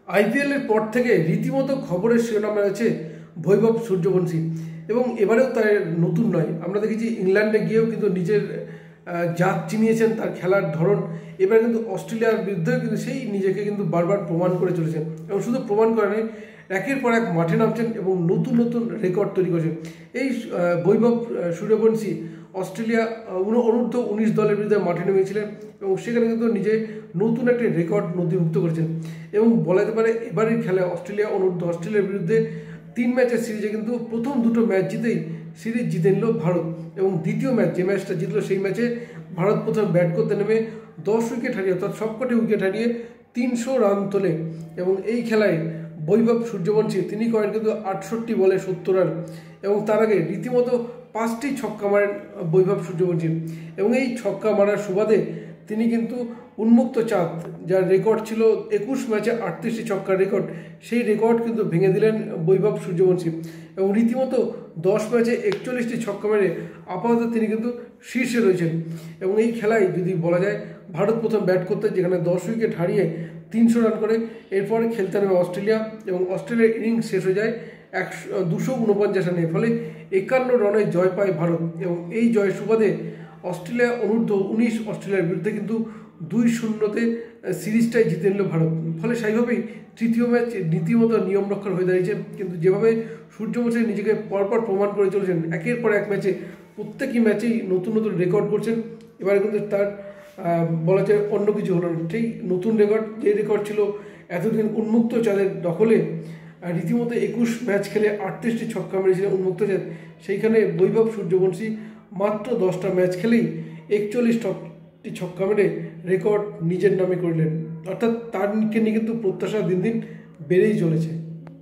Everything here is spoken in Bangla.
আইপিএলের পর থেকে রীতিমতো খবরের শিরোনামে আছে বৈভব সূর্যবংশী এবং এবারেও তার নতুন নয়। আমরা দেখেছি ইংল্যান্ডে গিয়েও কিন্তু নিজের জাত চিনিয়েছেন, তার খেলার ধরন। এবার কিন্তু অস্ট্রেলিয়ার বিরুদ্ধেও কিন্তু সেই নিজেকে কিন্তু বারবার প্রমাণ করে চলেছেন এবং শুধু প্রমাণ করে নয়, একের পর এক মাঠে নামছেন এবং নতুন নতুন রেকর্ড তৈরি করেছেন। এই বৈভব সূর্যবংশী অস্ট্রেলিয়া অনূর্ধ্ব 19 দলের বিরুদ্ধে মাঠে নেমেছিলেন এবং সেখানে কিন্তু নিজে নতুন একটি রেকর্ড নথিভুক্ত করেছেন এবং বলা যেতে পারে এবারের খেলায় অস্ট্রেলিয়ার বিরুদ্ধে 3 ম্যাচের সিরিজে কিন্তু প্রথম দুটো ম্যাচ জিতেই সিরিজ জিতে নিল ভারত এবং দ্বিতীয় ম্যাচ যে ম্যাচটা জিতলো সেই ম্যাচে ভারত প্রথম ব্যাট করতে নেমে 10 উইকেট হারিয়ে অর্থাৎ সবকটি উইকেট হারিয়ে 300 রান তোলে এবং এই খেলায় বৈভব সূর্যবংশী তিনি করেন কিন্তু 68 বলে 70 রান এবং তার আগে রীতিমতো 5টি ছক্কা মারেন বৈভব সূর্যবংশী এবং এই ছক্কা মারার সুবাদে তিনি কিন্তু উন্মুক্ত চাঁদ, যার রেকর্ড ছিল 21 ম্যাচে 38টি ছক্কার রেকর্ড, সেই রেকর্ড কিন্তু ভেঙে দিলেন বৈভব সূর্যবংশী এবং রীতিমতো 10 ম্যাচে 41টি ছক্কা মেরে আপাতত তিনি কিন্তু শীর্ষে রয়েছেন। এবং এই খেলায় যদি বলা যায় ভারত প্রথম ব্যাট করতে যেখানে 10 উইকেট হারিয়ে 300 রান করে, এরপর খেলতে নামে অস্ট্রেলিয়া এবং অস্ট্রেলিয়ার ইনিংস শেষ হয়ে যায় 249 রানে, ফলে 51 রানে জয় পায় ভারত এবং এই জয়ের সুবাদে অস্ট্রেলিয়া অনূর্ধ্ব 19 অস্ট্রেলিয়ার বিরুদ্ধে কিন্তু 2-0-তে সিরিজটাই জিতে নিল ভারত। ফলে সেইভাবেই তৃতীয় ম্যাচ রীতিমতো নিয়ম রক্ষার হয়ে দাঁড়িয়েছে। কিন্তু যেভাবে সূর্যবংশী নিজেকে পরপর প্রমাণ করে চলেছেন, একের পর এক ম্যাচে প্রত্যেকই ম্যাচেই নতুন নতুন রেকর্ড করছেন, এবারে কিন্তু তার বলা যায় অন্য কিছু হলো না, ঠিক নতুন রেকর্ড। যে রেকর্ড ছিল এতদিন উন্মুক্ত চাঁদের দখলে, রীতিমতো 21 ম্যাচ খেলে 38টি ছক্কা মেরেছিলেন উন্মুক্ত চাঁদ, সেইখানে বৈভব সূর্যবংশী মাত্র 10টা ম্যাচ খেলেই 41টি ছক্কা মেরে রেকর্ড নিজের নামে করলেন। অর্থাৎ তারকে নিয়ে কিন্তু প্রত্যাশা দিন দিন বেড়েই চলেছে।